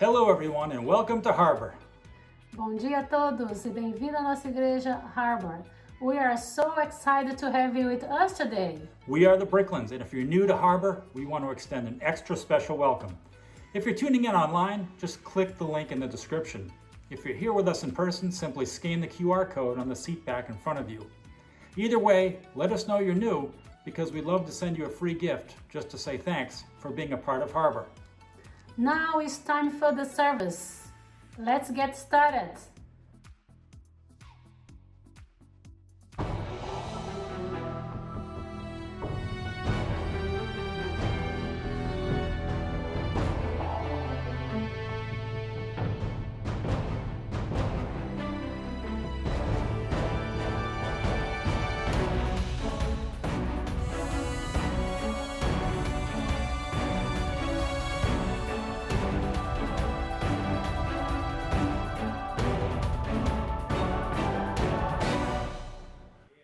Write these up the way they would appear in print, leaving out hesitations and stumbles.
Hello everyone and welcome to Harbor. Bom dia a todos e bem-vindo à nossa igreja Harbor. We are so excited to have you with us today. We are the Bricklands, and if you're new to Harbor, we want to extend an extra special welcome. If you're tuning in online, just click the link in the description. If you're here with us in person, simply scan the QR code on the seat back in front of you. Either way, let us know you're new because we'd love to send you a free gift just to say thanks for being a part of Harbor. Now it's time for the service. Let's get started.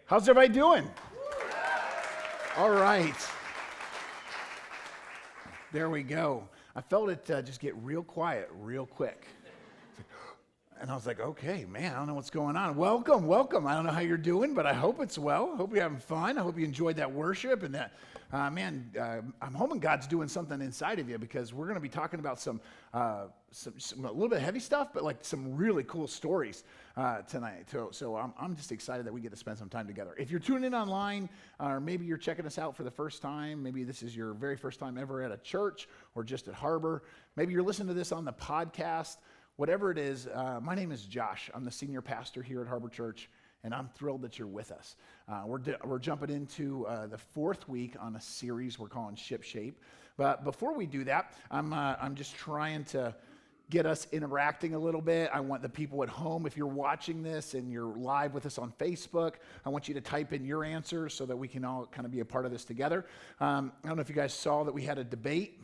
How's everybody doing? All right. There we go. I felt it just get real quiet real quick. And I was like, okay, man, I don't know what's going on. Welcome. I don't know how you're doing, but I hope it's well. I hope you're having fun. I hope you enjoyed that worship and that, I'm hoping God's doing something inside of you because we're going to be talking about some a little bit heavy stuff, but like some really cool stories tonight. So I'm just excited that we get to spend some time together. If you're tuning in online, or maybe you're checking us out for the first time, maybe this is your very first time ever at a church or just at Harbor, maybe you're listening to this on the podcast. Whatever it is, my name is Josh. I'm the senior pastor here at Harbor.Church, and I'm thrilled that you're with us. We're jumping into the fourth week on a series we're calling Shipshape. But before we do that, I'm just trying to get us interacting a little bit. I want the people at home, if you're watching this and you're live with us on Facebook, I want you to type in your answers so that we can all kind of be a part of this together. I don't know if you guys saw that we had a debate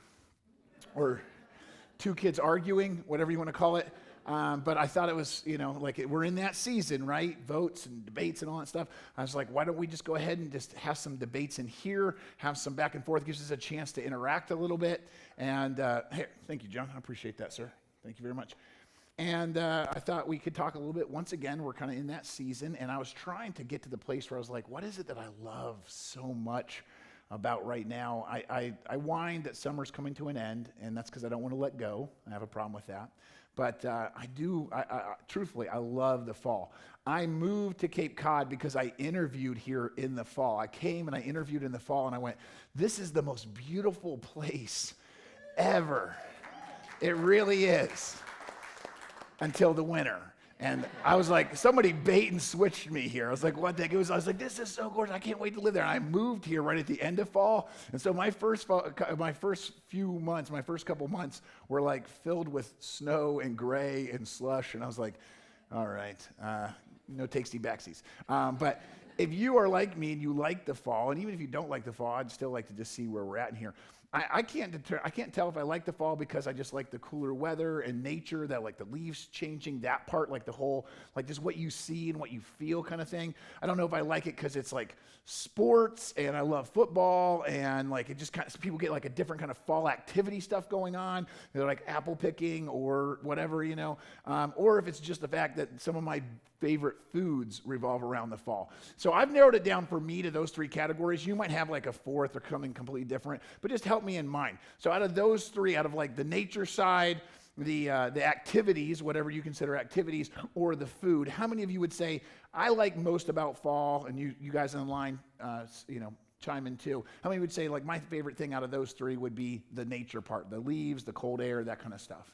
or two kids arguing, whatever you want to call it. But I thought it was, we're in that season, right? Votes and debates and all that stuff. I was like, why don't we just go ahead and just have some debates in here, have some back and forth, gives us a chance to interact a little bit. And hey, thank you, John. I appreciate that, sir. Thank you very much. And I thought we could talk a little bit. Once again, we're kind of in that season. And I was trying to get to the place where I was like, what is it that I love so much about right now? I whine that summer's coming to an end, and that's because I don't want to let go. I have a problem with that. But truthfully, I love the fall. I moved to Cape Cod because I interviewed here in the fall. I came and I interviewed in the fall, and I went, this is the most beautiful place ever. It really is. Until the winter. And I was like, somebody bait and switched me here. I was like, what the heck? I was like, this is so gorgeous. I can't wait to live there. And I moved here right at the end of fall. And so my first couple months were like filled with snow and gray and slush. And I was like, all right, no takesy backsies. But if you are like me and you like the fall, and even if you don't like the fall, I'd still like to just see where we're at in here. I can't tell if I like the fall because I just like the cooler weather and nature, that like the leaves changing, that part, like the whole, like just what you see and what you feel kind of thing. I don't know if I like it because it's like sports and I love football and like it just kind of, people get like a different kind of fall activity stuff going on. They're like apple picking or whatever, or if it's just the fact that some of my favorite foods revolve around the fall. So I've narrowed it down for me to those three categories. You might have like a fourth or something completely different, but just help me in mind. So out of those three, out of like the nature side, the activities, whatever you consider activities, or the food, how many of you would say, I like most about fall, and you guys online, chime in too. How many would say like my favorite thing out of those three would be the nature part, the leaves, the cold air, that kind of stuff?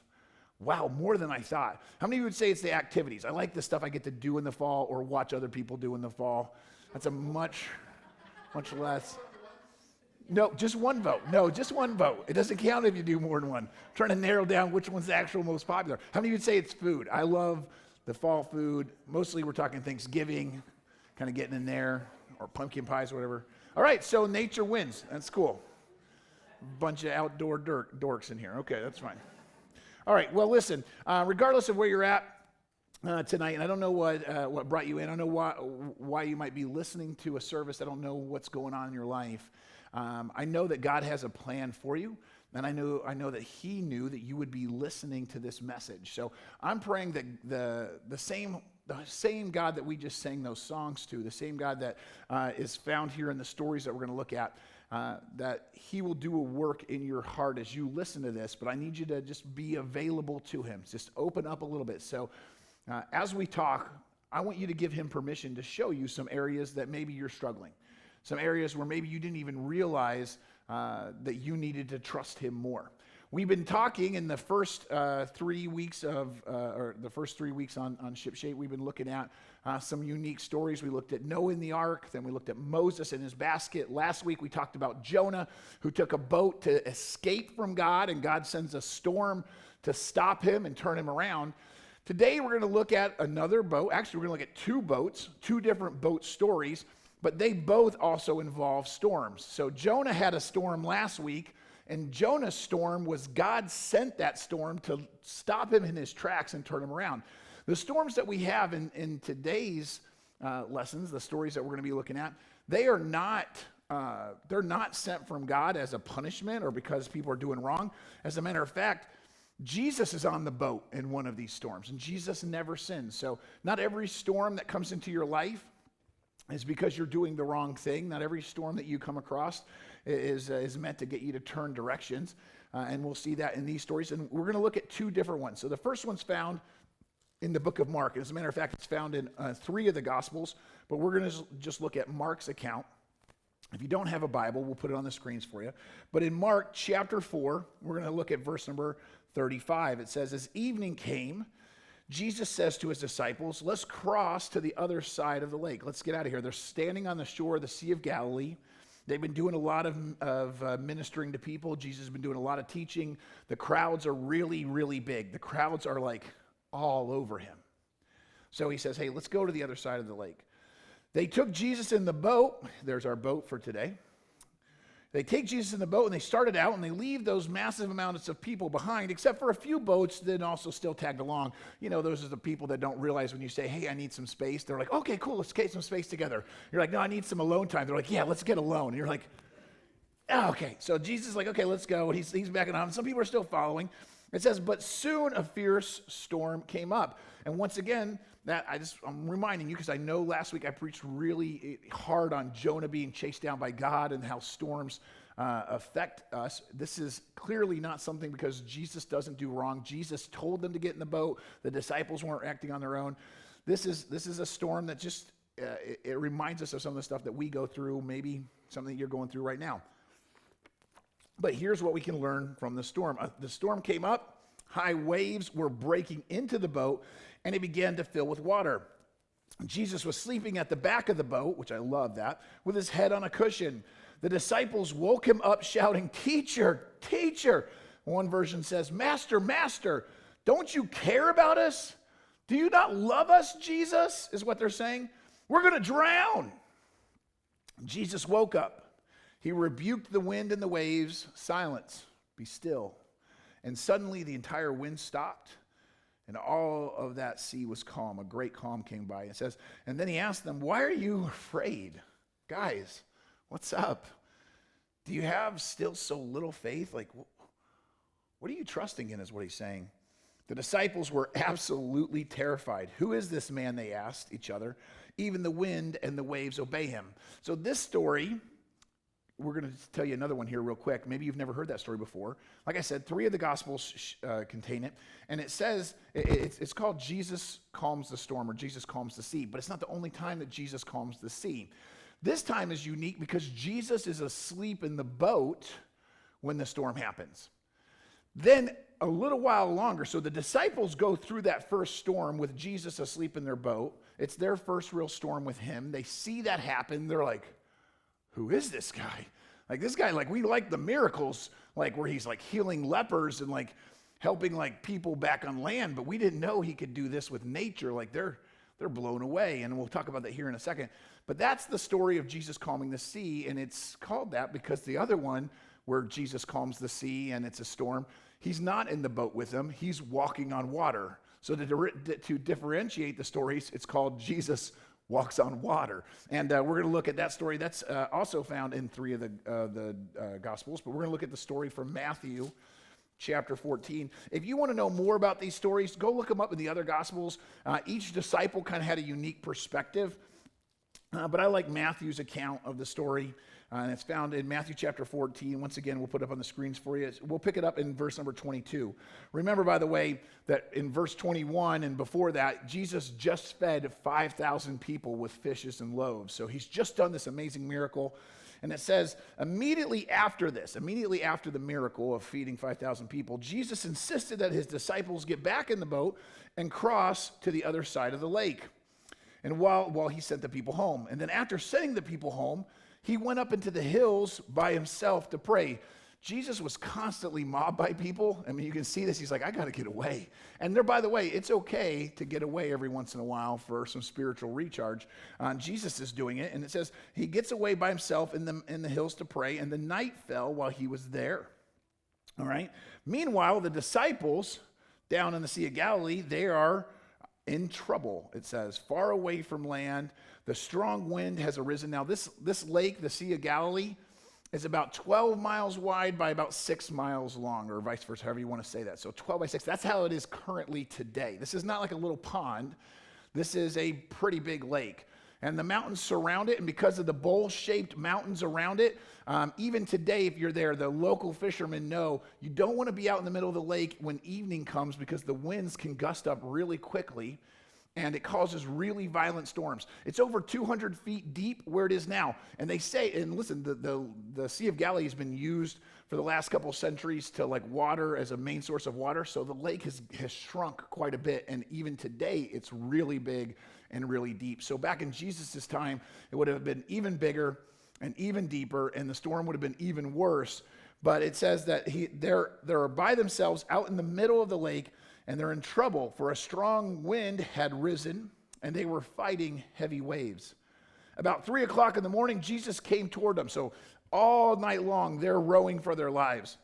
Wow, more than I thought. How many of you would say it's the activities? I like the stuff I get to do in the fall or watch other people do in the fall. That's a much less. No, just one vote. It doesn't count if you do more than one. I'm trying to narrow down which one's the actual most popular. How many of you would say it's food? I love the fall food. Mostly we're talking Thanksgiving, kind of getting in there, or pumpkin pies or whatever. All right, so nature wins. That's cool. Bunch of outdoor dorks in here. Okay, that's fine. All right, well, listen, regardless of where you're at tonight, and I don't know what brought you in. I don't know why you might be listening to a service. I don't know what's going on in your life. I know that God has a plan for you, and I know that he knew that you would be listening to this message. So I'm praying that the same God that we just sang those songs to, the same God that is found here in the stories that we're going to look at, that he will do a work in your heart as you listen to this. But I need you to just be available to him. Just open up a little bit. So as we talk, I want you to give him permission to show you some areas that maybe you're struggling. Some areas where maybe you didn't even realize that you needed to trust him more. We've been talking in the first 3 weeks on Shipshape. We've been looking at some unique stories. We looked at Noah in the ark, then we looked at Moses in his basket. Last week we talked about Jonah, who took a boat to escape from God, and God sends a storm to stop him and turn him around. Today we're going to look at another boat. Actually, we're going to look at two boats, two different boat stories, but they both also involve storms. So Jonah had a storm last week, and Jonah's storm was God sent that storm to stop him in his tracks and turn him around. The storms that we have in today's lessons, the stories that we're going to be looking at, they're not sent from God as a punishment or because people are doing wrong. As a matter of fact, Jesus is on the boat in one of these storms, and Jesus never sins. So not every storm that comes into your life is because you're doing the wrong thing. Not every storm that you come across is meant to get you to turn directions, and we'll see that in these stories. And we're going to look at two different ones. So the first one's found in the book of Mark. As a matter of fact, it's found in 3 of the Gospels, but we're going to just look at Mark's account. If you don't have a Bible, we'll put it on the screens for you. But in Mark chapter 4, we're going to look at verse number 35. It says, as evening came, Jesus says to his disciples, let's cross to the other side of the lake. Let's get out of here. They're standing on the shore of the Sea of Galilee. They've been doing a lot of ministering to people. Jesus has been doing a lot of teaching. The crowds are really, really big. The crowds are like all over him. So he says, hey, let's go to the other side of the lake. They took Jesus in the boat. There's our boat for today. They take Jesus in the boat and they started out and they leave those massive amounts of people behind, except for a few boats that also still tagged along. You know, those are the people that don't realize when you say, hey, I need some space. They're like, okay, cool, let's get some space together. You're like, no, I need some alone time. They're like, yeah, let's get alone. And you're like, oh, okay. So Jesus is like, okay, let's go. And he's backing on. Some people are still following. It says, but soon a fierce storm came up. And once again, I'm reminding you because I know last week I preached really hard on Jonah being chased down by God and how storms affect us. This is clearly not something because Jesus doesn't do wrong. Jesus told them to get in the boat. The disciples weren't acting on their own. This is a storm that just, it reminds us of some of the stuff that we go through, maybe something you're going through right now. But here's what we can learn from the storm. The storm came up, high waves were breaking into the boat, and it began to fill with water. Jesus was sleeping at the back of the boat, which I love that, with his head on a cushion. The disciples woke him up shouting, teacher, teacher. One version says, master, master, don't you care about us? Do you not love us, Jesus? Is what they're saying. We're going to drown. Jesus woke up. He rebuked the wind and the waves. Silence, be still. And suddenly the entire wind stopped. And all of that sea was calm. A great calm came by. It says, and then he asked them, why are you afraid? Guys, what's up? Do you have still so little faith? Like, what are you trusting in is what he's saying. The disciples were absolutely terrified. Who is this man, they asked each other. Even the wind and the waves obey him. So this story, we're going to tell you another one here real quick. Maybe you've never heard that story before. Like I said, 3 of the Gospels contain it. And it says, it's called Jesus Calms the Storm or Jesus Calms the Sea. But it's not the only time that Jesus calms the sea. This time is unique because Jesus is asleep in the boat when the storm happens. Then a little while longer, so the disciples go through that first storm with Jesus asleep in their boat. It's their first real storm with him. They see that happen. They're like, who is this guy? Like this guy, like we like the miracles, like where he's like healing lepers and like helping like people back on land, but we didn't know he could do this with nature. Like they're blown away, and we'll talk about that here in a second. But that's the story of Jesus calming the sea, and it's called that because the other one where Jesus calms the sea and it's a storm, he's not in the boat with them, he's walking on water. So to differentiate the stories, it's called Jesus walks on water. And we're going to look at that story. That's also found in 3 of the Gospels, but we're going to look at the story from Matthew chapter 14. If you want to know more about these stories, go look them up in the other Gospels. Each disciple kind of had a unique perspective, but I like Matthew's account of the story. And it's found in Matthew chapter 14. Once again, we'll put it up on the screens for you. We'll pick it up in verse number 22. Remember, by the way, that in verse 21 and before that, Jesus just fed 5,000 people with fishes and loaves. So he's just done this amazing miracle. And it says, immediately after the miracle of feeding 5,000 people, Jesus insisted that his disciples get back in the boat and cross to the other side of the lake. And while he sent the people home. And then after sending the people home, he went up into the hills by himself to pray. Jesus was constantly mobbed by people. I mean, you can see this. He's like, I got to get away. And there, by the way, it's okay to get away every once in a while for some spiritual recharge. Jesus is doing it. And it says he gets away by himself in the hills to pray. And the night fell while he was there. All right. Meanwhile, the disciples down in the Sea of Galilee, they are in trouble, it says, far away from land. The strong wind has arisen. Now, this lake, the Sea of Galilee, is about 12 miles wide by about 6 miles long, or vice versa, however you want to say that. So 12 by 6, that's how it is currently today. This is not like a little pond. This is a pretty big lake. And the mountains surround it, and because of the bowl-shaped mountains around it, even today, if you're there, the local fishermen know you don't want to be out in the middle of the lake when evening comes because the winds can gust up really quickly, and it causes really violent storms. It's over 200 feet deep where it is now. And they say, and listen, the Sea of Galilee has been used for the last couple of centuries to like water as a main source of water, so the lake has shrunk quite a bit, and even today, it's really big and really deep. So back in Jesus' time, it would have been even bigger and even deeper, and the storm would have been even worse. But it says that they're by themselves out in the middle of the lake, and they're in trouble, for a strong wind had risen, and they were fighting heavy waves. About 3 o'clock in the morning, Jesus came toward them. So all night long, they're rowing for their lives.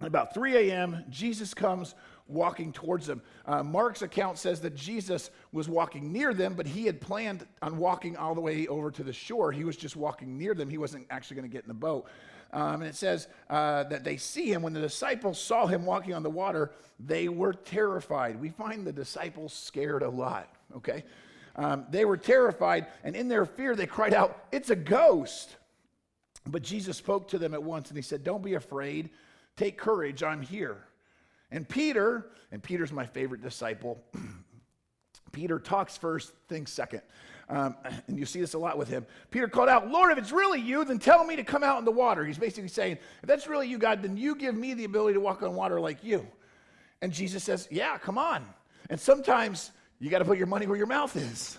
At about 3 a.m., Jesus comes walking towards them. Mark's account says that Jesus was walking near them, but he had planned on walking all the way over to the shore. He was just walking near them. He wasn't actually going to get in the boat. And it says that they see him. When the disciples saw him walking on the water, they were terrified. We find the disciples scared a lot, okay? They were terrified, and in their fear, they cried out, "It's a ghost!" But Jesus spoke to them at once, and he said, "Don't be afraid. Take courage, I'm here." And Peter's my favorite disciple. Peter talks first, thinks second. And you see this a lot with him. Peter called out, "Lord, if it's really you, then tell me to come out in the water." He's basically saying, if that's really you, God, then you give me the ability to walk on water like you. And Jesus says, yeah, come on. And sometimes you got to put your money where your mouth is.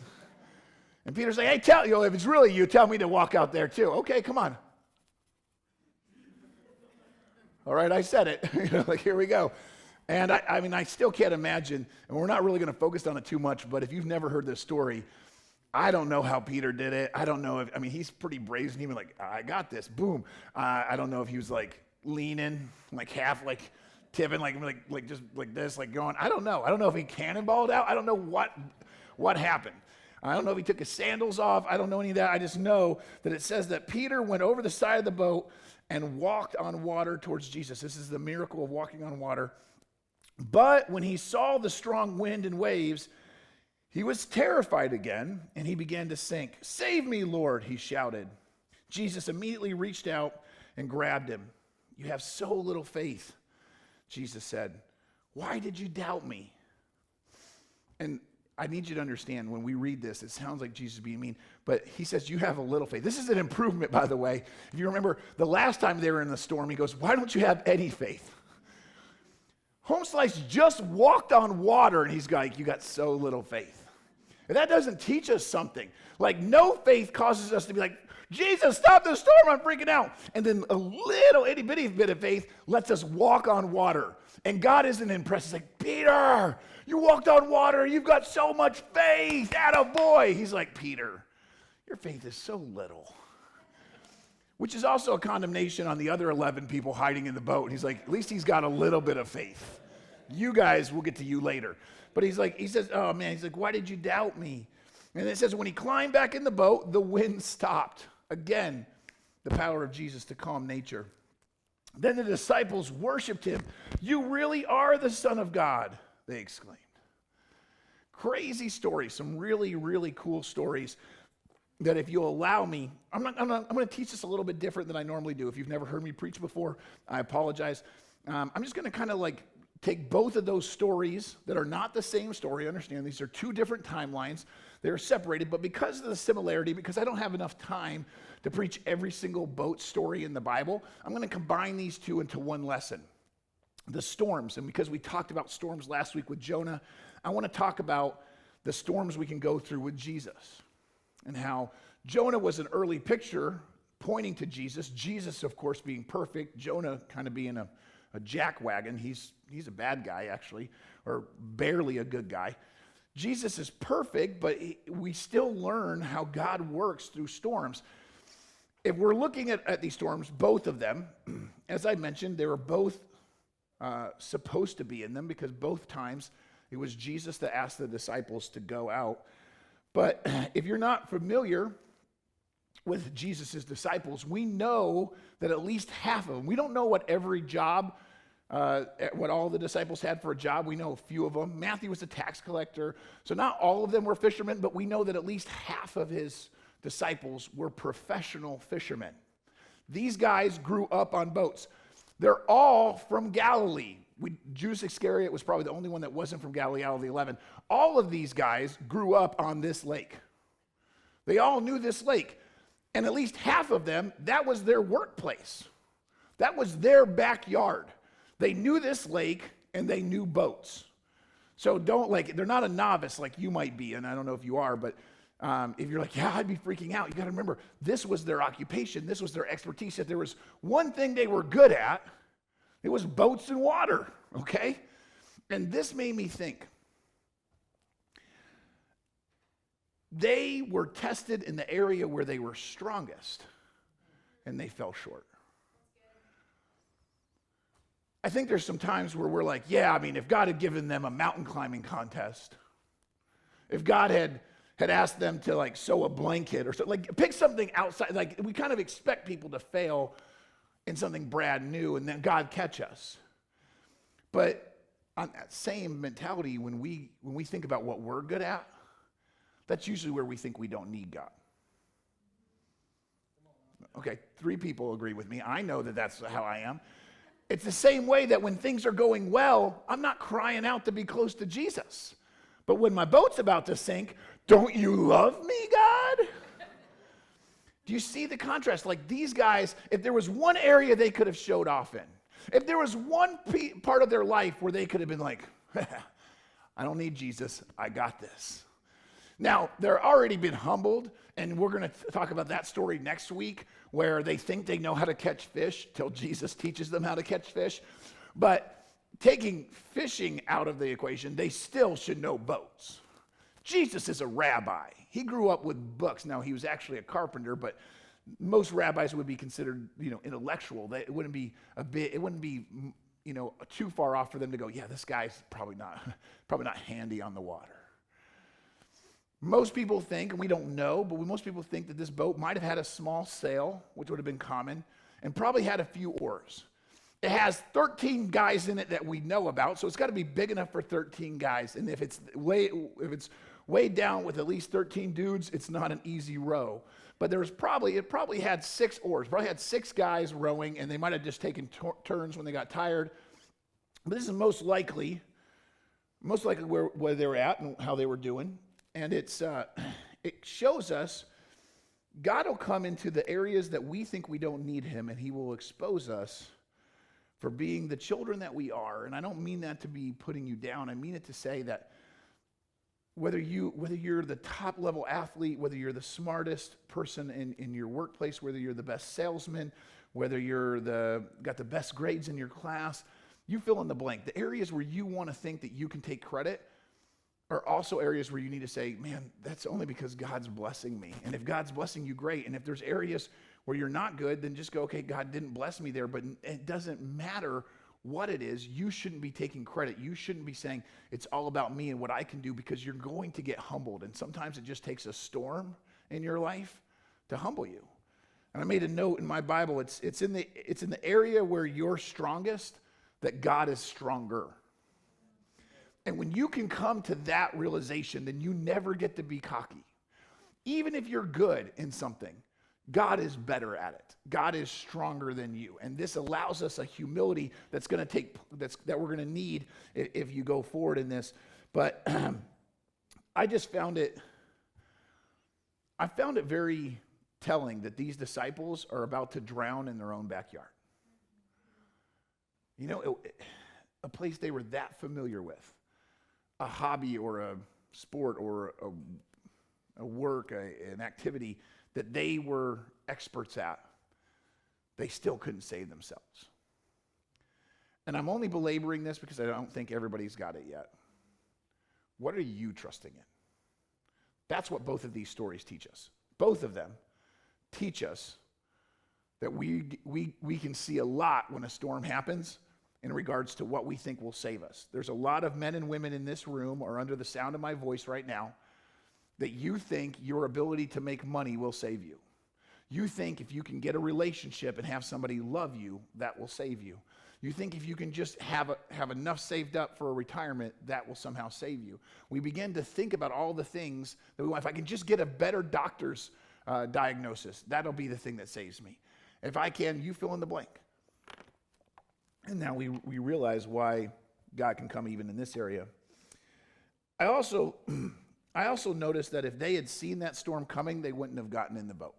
And Peter's like, hey, if it's really you, tell me to walk out there too. Okay, come on. All right, I said it. Like, here we go. And I still can't imagine, and we're not really going to focus on it too much, but if you've never heard this story, I don't know how Peter did it. I don't know he's pretty brazen. Even like, I got this, boom. I don't know if he was like leaning, like half like tipping, like just like this, like going. I don't know. I don't know if he cannonballed out. I don't know what happened. I don't know if he took his sandals off. I don't know any of that. I just know that it says that Peter went over the side of the boat and walked on water towards Jesus. This is the miracle of walking on water. But when he saw the strong wind and waves, he was terrified again, and he began to sink. "Save me, Lord," he shouted. Jesus immediately reached out and grabbed him. "You have so little faith," Jesus said. "Why did you doubt me?" And I need you to understand, when we read this, it sounds like Jesus being mean, but he says, you have a little faith. This is an improvement, by the way. If you remember, the last time they were in the storm, he goes, "Why don't you have any faith?" Home Slice just walked on water, and he's like, you got so little faith. And that doesn't teach us something. Like, no faith causes us to be like, Jesus, stop the storm, I'm freaking out. And then a little itty bitty bit of faith lets us walk on water. And God isn't impressed. He's like, Peter, you walked on water. You've got so much faith. Attaboy. He's like, Peter, your faith is so little. Which is also a condemnation on the other 11 people hiding in the boat. And he's like, at least he's got a little bit of faith. You guys, we'll get to you later. But he says, oh man, he's like, why did you doubt me? And it says, when he climbed back in the boat, the wind stopped. Again, the power of Jesus to calm nature. Then the disciples worshiped him. You really are the Son of God, they exclaimed. Crazy stories, some really, really cool stories that if you'll allow me, I'm going to teach this a little bit different than I normally do. If you've never heard me preach before, I apologize. I'm just going to kind of like take both of those stories that are not the same story. Understand, these are two different timelines. They're separated, but because of the similarity, because I don't have enough time to preach every single boat story in the Bible, I'm going to combine these two into one lesson. The storms, and because we talked about storms last week with Jonah, I want to talk about the storms we can go through with Jesus and how Jonah was an early picture pointing to Jesus. Jesus, of course, being perfect. Jonah kind of being a jackwagon. He's a bad guy, actually, or barely a good guy. Jesus is perfect, but we still learn how God works through storms. If we're looking at these storms, both of them, as I mentioned, they were both supposed to be in them because both times it was Jesus that asked the disciples to go out. But if you're not familiar with Jesus' disciples, we know that at least half of them, we don't know what every job, what all the disciples had for a job. We know a few of them. Matthew was a tax collector, so not all of them were fishermen, but we know that at least half of his disciples were professional fishermen. These guys grew up on boats. They're all from Galilee. Judas Iscariot was probably the only one that wasn't from Galilee out of the 11. All of these guys grew up on this lake. They all knew this lake. And at least half of them, that was their workplace. That was their backyard. They knew this lake and they knew boats. So they're not a novice like you might be, and I don't know if you are, but if you're like, yeah, I'd be freaking out, you got to remember, this was their occupation. This was their expertise. If there was one thing they were good at, it was boats and water, okay? And this made me think. They were tested in the area where they were strongest, and they fell short. I think there's some times where we're like, yeah, I mean, if God had given them a mountain climbing contest, if God had asked them to like sew a blanket or something, like pick something outside, like we kind of expect people to fail in something brand new and then God catch us. But on that same mentality, when we think about what we're good at, that's usually where we think we don't need God. Okay, 3 people agree with me. I know that that's how I am. It's the same way that when things are going well, I'm not crying out to be close to Jesus. But when my boat's about to sink, don't you love me, God? Do you see the contrast? Like these guys, if there was one area they could have showed off in, if there was one part of their life where they could have been like, I don't need Jesus, I got this. Now, they're already been humbled, and we're going to talk about that story next week, where they think they know how to catch fish till Jesus teaches them how to catch fish. But taking fishing out of the equation, they still should know boats. Jesus is a rabbi. He grew up with books. Now, he was actually a carpenter, but most rabbis would be considered, intellectual. It wouldn't be too far off for them to go, yeah, this guy's probably not handy on the water. Most people think, and we don't know, but most people think that this boat might have had a small sail, which would have been common, and probably had a few oars. It has 13 guys in it that we know about, so it's got to be big enough for 13 guys. And if it's weighed down with at least 13 dudes, it's not an easy row. But it probably had 6 oars, probably had 6 guys rowing, and they might have just taken turns when they got tired. But this is most likely where they were at and how they were doing. And it shows us God will come into the areas that we think we don't need him, and he will expose us for being the children that we are. And I don't mean that to be putting you down. I mean it to say that whether you're the top level athlete, whether you're the smartest person in your workplace, whether you're the best salesman, whether you're got the best grades in your class, you fill in the blank. The areas where you want to think that you can take credit are also areas where you need to say, man, that's only because God's blessing me. And if God's blessing you, great. And if there's areas where you're not good, then just go, okay, God didn't bless me there, but it doesn't matter what it is, you shouldn't be taking credit. You shouldn't be saying it's all about me and what I can do, because you're going to get humbled. And sometimes it just takes a storm in your life to humble you. And I made a note in my Bible, it's in the area where you're strongest that God is stronger. And when you can come to that realization, then you never get to be cocky. Even if you're good in something, God is better at it. God is stronger than you. And this allows us a humility that we're going to need if you go forward in this. But I found it very telling that these disciples are about to drown in their own backyard. You know, a place they were that familiar with, a hobby or a sport or a work, an activity that they were experts at, they still couldn't save themselves. And I'm only belaboring this because I don't think everybody's got it yet. What are you trusting in? That's what both of these stories teach us. Both of them teach us that we can see a lot when a storm happens in regards to what we think will save us. There's a lot of men and women in this room or under the sound of my voice right now that you think your ability to make money will save you. You think if you can get a relationship and have somebody love you, that will save you. You think if you can just have enough saved up for a retirement, that will somehow save you. We begin to think about all the things that we want. If I can just get a better doctor's diagnosis, that'll be the thing that saves me. If I can, you fill in the blank. And now we realize why God can come even in this area. I also noticed that if they had seen that storm coming, they wouldn't have gotten in the boat.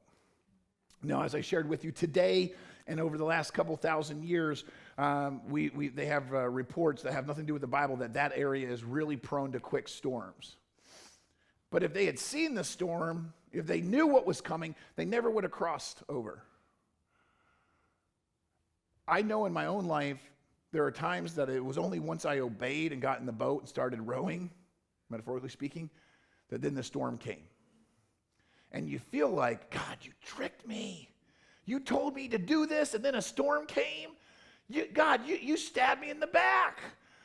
Now, as I shared with you today and over the last couple thousand years, they have reports that have nothing to do with the Bible that area is really prone to quick storms. But if they had seen the storm, if they knew what was coming, they never would have crossed over. I know in my own life, there are times that it was only once I obeyed and got in the boat and started rowing, metaphorically speaking, that then the storm came. And you feel like, God, you tricked me. You told me to do this, and then a storm came. God, you stabbed me in the back.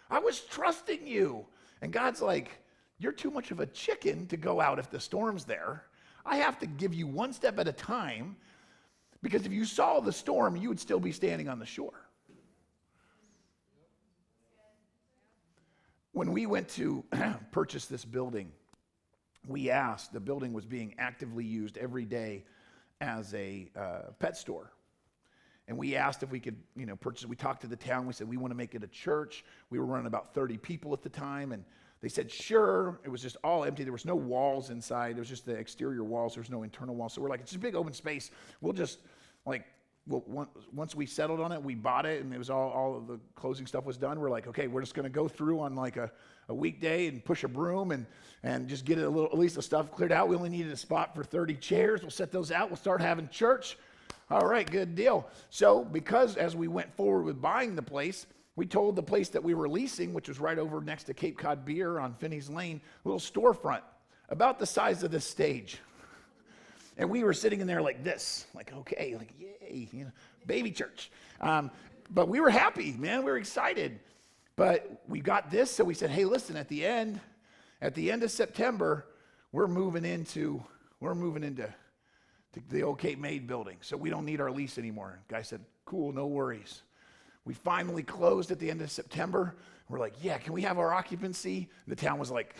I was trusting you. And God's like, you're too much of a chicken to go out if the storm's there. I have to give you one step at a time, because if you saw the storm, you would still be standing on the shore. When we went to purchase this building, we asked, the building was being actively used every day as a pet store. And we asked if we could, purchase it. We talked to the town. We said, we want to make it a church. We were running about 30 people at the time. And they said, sure. It was just all empty. There was no walls inside. It was just the exterior walls. There was no internal walls. So we're like, it's just a big open space. We'll just, once we settled on it, we bought it, and it was all of the closing stuff was done. We're like, okay, we're just going to go through on like a weekday and push a broom and just get it at least the stuff cleared out. We only needed a spot for 30 chairs. We'll set those out. We'll start having church. All right, good deal. So because as we went forward with buying the place, we told the place that we were leasing, which was right over next to Cape Cod Beer on Finney's Lane, a little storefront, about the size of this stage. And we were sitting in there like this, like, okay, like, yay, baby church. But we were happy, man. We were excited. But we got this, so we said, hey, listen, at the end of September, we're moving into the old Cape May building, so we don't need our lease anymore. Guy said, cool, no worries. We finally closed at the end of September. We're like, yeah, can we have our occupancy? And the town was like,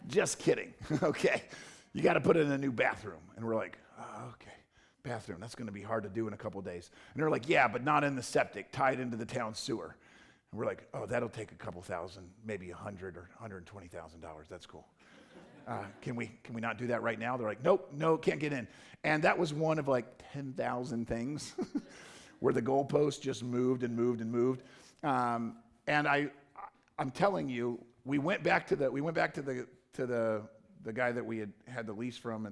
just kidding. Okay, you got to put in a new bathroom. And we're like, oh, okay, bathroom, that's going to be hard to do in a couple days. And they're like, yeah, but not in the septic, tied into the town sewer. And we're like, oh, that'll take a couple thousand, maybe $100,000 or $120,000. That's cool. Can we not do that right now? They're like, nope, no, can't get in. And that was one of like 10,000 things where the goalposts just moved and moved and moved. And I'm telling you, we went back to the guy that we had the lease from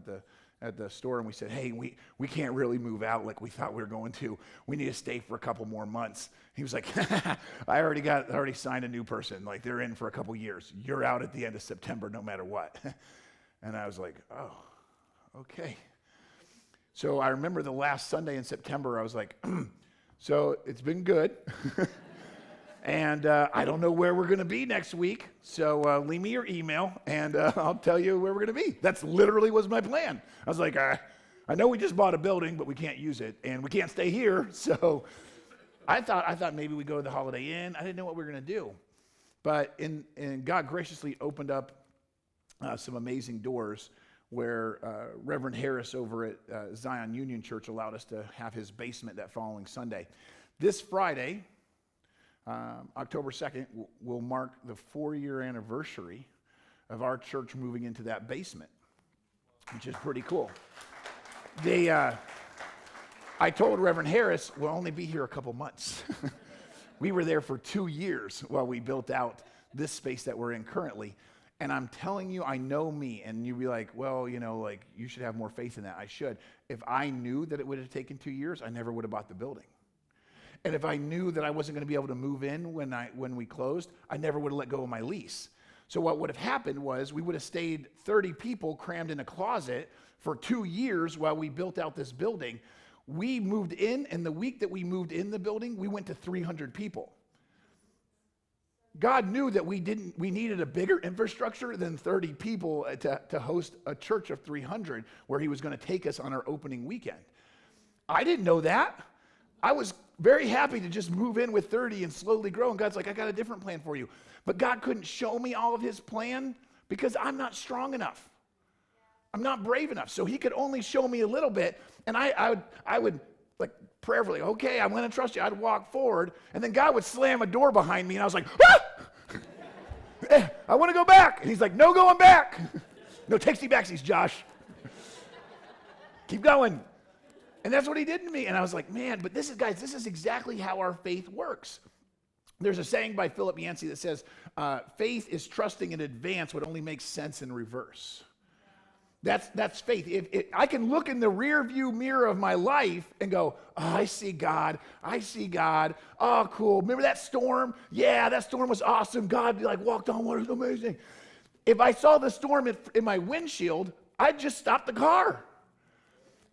at the store, and we said, hey, we can't really move out like we thought we were going to. We need to stay for a couple more months. He was like, I already signed a new person. Like, they're in for a couple years. You're out at the end of September no matter what. And I was like, oh, okay. So I remember the last Sunday in September, I was like, So it's been good. And I don't know where we're going to be next week. So leave me your email, and I'll tell you where we're going to be. That's literally was my plan. I was like, I know we just bought a building, but we can't use it, and we can't stay here. So I thought maybe we go to the Holiday Inn. I didn't know what we were going to do. But and God graciously opened up some amazing doors where Reverend Harris over at Zion Union Church allowed us to have his basement that following Sunday. This Friday, October 2nd, will mark the 4-year anniversary of our church moving into that basement, which is pretty cool. I told Reverend Harris, we'll only be here a couple months. We were there for 2 years while we built out this space that we're in currently. And I'm telling you, I know me, and you'd be like, well, you should have more faith in that. I should. If I knew that it would have taken 2 years, I never would have bought the building. And if I knew that I wasn't going to be able to move in when we closed, I never would have let go of my lease. So what would have happened was we would have stayed 30 people crammed in a closet for 2 years while we built out this building. We moved in, and the week that we moved in the building, we went to 300 people. God knew that we needed a bigger infrastructure than 30 people to host a church of 300 where he was going to take us on our opening weekend. I didn't know that. I was very happy to just move in with 30 and slowly grow. And God's like, I got a different plan for you. But God couldn't show me all of his plan because I'm not strong enough. I'm not brave enough. So he could only show me a little bit. And I would like prayerfully, okay, I'm going to trust you. I'd walk forward. And then God would slam a door behind me. And I was like, ah! I want to go back. And he's like, no going back. No takesy backsies, Josh. Keep going. And that's what he did to me. And I was like, man, but this is exactly how our faith works. There's a saying by Philip Yancey that says, faith is trusting in advance what only makes sense in reverse. That's faith. If I can look in the rear view mirror of my life and go, oh, I see God. Oh, cool. Remember that storm? Yeah, that storm was awesome. God walked on water. It was amazing. If I saw the storm in my windshield, I'd just stop the car.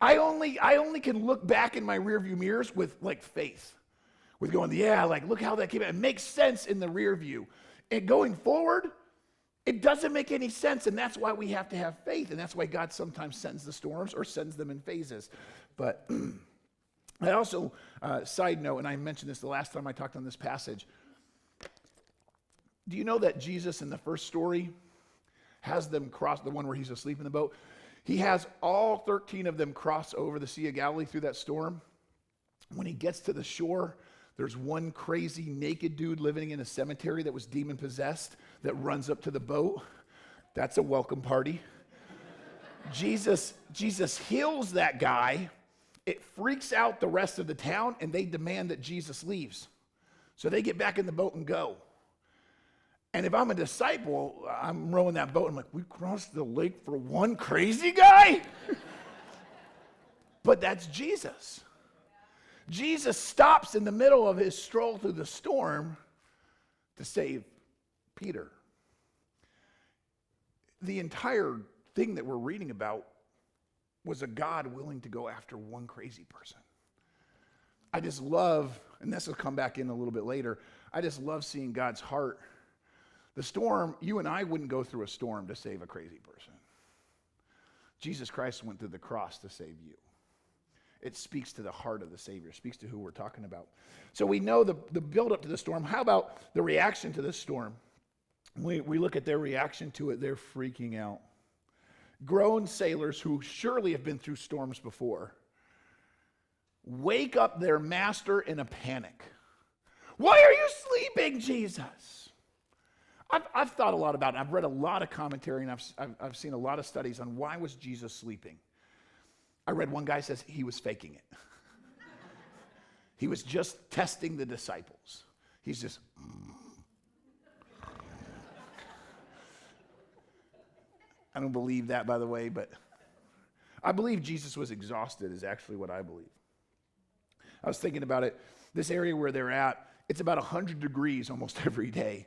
I only can look back in my rear view mirrors with faith. With going, yeah, look how that came out. It makes sense in the rear view. And going forward, it doesn't make any sense, and that's why we have to have faith, and that's why God sometimes sends the storms or sends them in phases. But I also, side note, and I mentioned this the last time I talked on this passage, do you know that Jesus in the first story has them cross, the one where he's asleep in the boat, he has all 13 of them cross over the Sea of Galilee through that storm. When he gets to the shore, there's one crazy naked dude living in a cemetery that was demon possessed that runs up to the boat. That's a welcome party. Jesus heals that guy. It freaks out the rest of the town, and they demand that Jesus leaves. So they get back in the boat and go. And if I'm a disciple, I'm rowing that boat. I'm like, we crossed the lake for one crazy guy? But that's Jesus. Jesus stops in the middle of his stroll through the storm to save Peter. The entire thing that we're reading about was a God willing to go after one crazy person. I just love, and this will come back in a little bit later, I just love seeing God's heart. The storm, you and I wouldn't go through a storm to save a crazy person. Jesus Christ went through the cross to save you. It speaks to the heart of the Savior, speaks to who we're talking about. So we know the build up to the storm. How about the reaction to the storm? We look at their reaction to it, they're freaking out. Grown sailors who surely have been through storms before wake up their master in a panic. Why are you sleeping, Jesus? I've thought a lot about it. I've read a lot of commentary, and I've seen a lot of studies on why was Jesus sleeping. I read one guy says he was faking it. He was just testing the disciples. He's just, I don't believe that, by the way, but I believe Jesus was exhausted is actually what I believe. I was thinking about it. This area where they're at, it's about 100 degrees almost every day.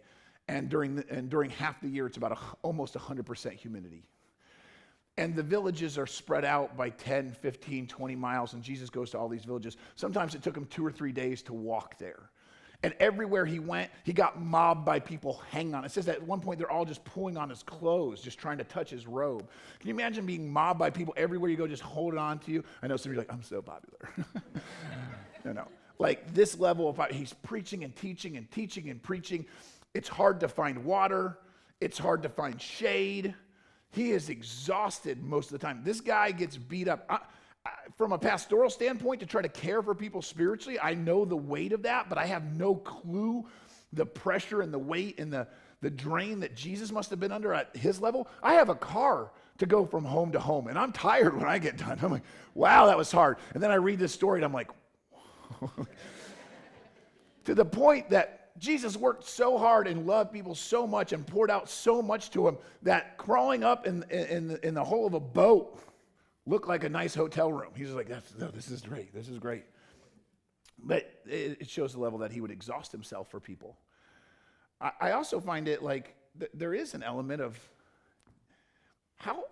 And during half the year, it's about almost 100% humidity. And the villages are spread out by 10, 15, 20 miles, and Jesus goes to all these villages. Sometimes it took him 2 or 3 days to walk there. And everywhere he went, he got mobbed by people hanging on. It says that at one point they're all just pulling on his clothes, just trying to touch his robe. Can you imagine being mobbed by people everywhere you go, just holding on to you? I know some of you are like, I'm so popular. No. Like this level of, he's preaching and teaching and teaching and preaching. It's hard to find water. It's hard to find shade. He is exhausted most of the time. This guy gets beat up. From a pastoral standpoint, to try to care for people spiritually, I know the weight of that, but I have no clue the pressure and the weight and the drain that Jesus must have been under at his level. I have a car to go from home to home, and I'm tired when I get done. I'm like, wow, that was hard. And then I read this story, and I'm like, to the point that Jesus worked so hard and loved people so much and poured out so much to them that crawling up in the hull of a boat looked like a nice hotel room. He was like, this is great. This is great. But it shows the level that he would exhaust himself for people. I also find it like there is an element of how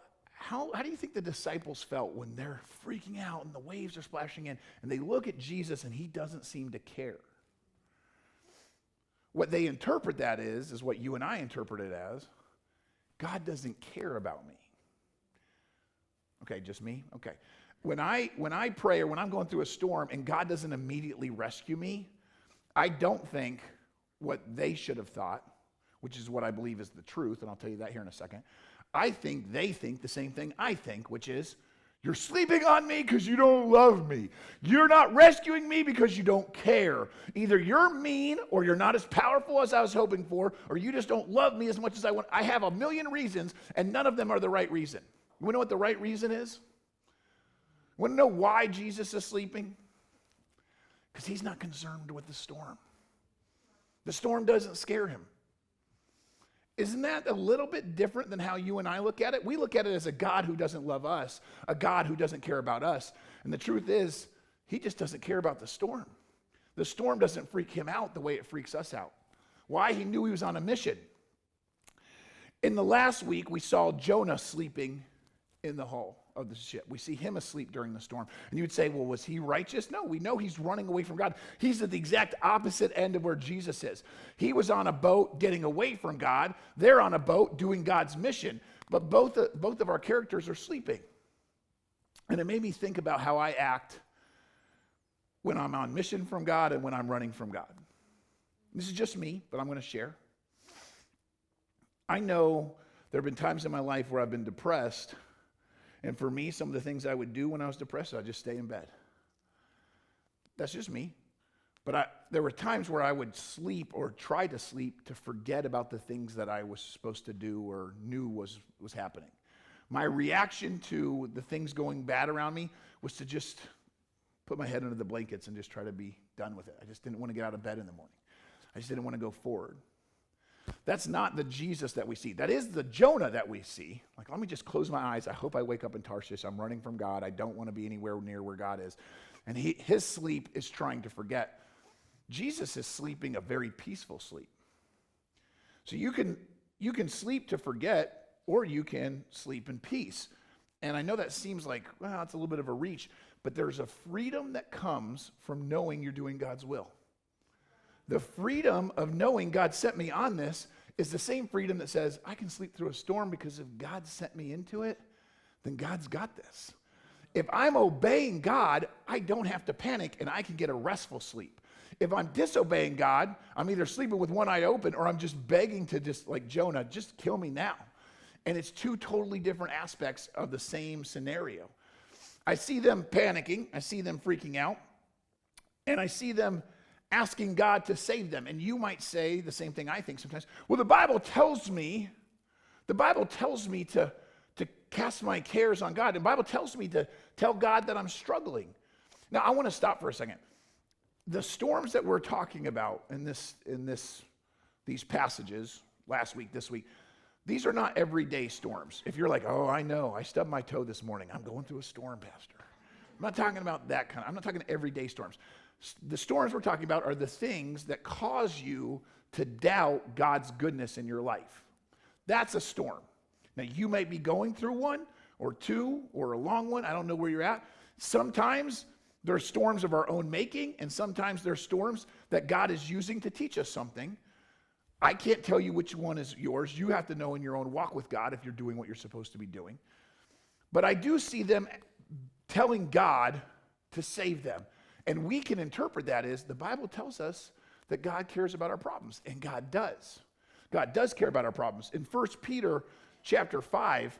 do you think the disciples felt when they're freaking out and the waves are splashing in and they look at Jesus and he doesn't seem to care? What they interpret that is what you and I interpret it as, God doesn't care about me. Okay, just me? Okay. When I pray or when I'm going through a storm and God doesn't immediately rescue me, I don't think what they should have thought, which is what I believe is the truth, and I'll tell you that here in a second. I think they think the same thing I think, which is, you're sleeping on me because you don't love me. You're not rescuing me because you don't care. Either you're mean or you're not as powerful as I was hoping for, or you just don't love me as much as I want. I have a million reasons, and none of them are the right reason. You want to know what the right reason is? You want to know why Jesus is sleeping? Because he's not concerned with the storm. The storm doesn't scare him. Isn't that a little bit different than how you and I look at it? We look at it as a God who doesn't love us, a God who doesn't care about us. And the truth is, he just doesn't care about the storm. The storm doesn't freak him out the way it freaks us out. Why? He knew he was on a mission. In the last week, we saw Jonah sleeping in the hull of the ship. We see him asleep during the storm. And you would say, well, was he righteous? No, we know he's running away from God. He's at the exact opposite end of where Jesus is. He was on a boat getting away from God. They're on a boat doing God's mission. But both of our characters are sleeping. And it made me think about how I act when I'm on mission from God and when I'm running from God. This is just me, but I'm going to share. I know there have been times in my life where I've been depressed. And for me, some of the things I would do when I was depressed, I'd just stay in bed. That's just me. But there were times where I would sleep or try to sleep to forget about the things that I was supposed to do or knew was happening. My reaction to the things going bad around me was to just put my head under the blankets and just try to be done with it. I just didn't want to get out of bed in the morning. I just didn't want to go forward. That's not the Jesus that we see. That is the Jonah that we see. Like, let me just close my eyes. I hope I wake up in Tarshish. I'm running from God. I don't want to be anywhere near where God is. And his sleep is trying to forget. Jesus is sleeping a very peaceful sleep. So you can sleep to forget, or you can sleep in peace. And I know that seems like, well, it's a little bit of a reach, but there's a freedom that comes from knowing you're doing God's will. The freedom of knowing God sent me on this is the same freedom that says, I can sleep through a storm because if God sent me into it, then God's got this. If I'm obeying God, I don't have to panic and I can get a restful sleep. If I'm disobeying God, I'm either sleeping with one eye open or I'm just begging to just, like Jonah, just kill me now. And it's two totally different aspects of the same scenario. I see them panicking, I see them freaking out, and I see them asking God to save them. And you might say the same thing I think sometimes. Well, the Bible tells me to cast my cares on God. And the Bible tells me to tell God that I'm struggling. Now, I want to stop for a second. The storms that we're talking about in these passages, last week, this week, these are not everyday storms. If you're like, oh, I know, I stubbed my toe this morning. I'm going through a storm, Pastor. I'm not talking about that kind. I'm not talking everyday storms. The storms we're talking about are the things that cause you to doubt God's goodness in your life. That's a storm. Now, you might be going through one, or 2 or a long one. I don't know where you're at. Sometimes there are storms of our own making, and sometimes there are storms that God is using to teach us something. I can't tell you which one is yours. You have to know in your own walk with God if you're doing what you're supposed to be doing. But I do see them telling God to save them. And we can interpret that as the Bible tells us that God cares about our problems, and God does. God does care about our problems. In 1 Peter chapter 5,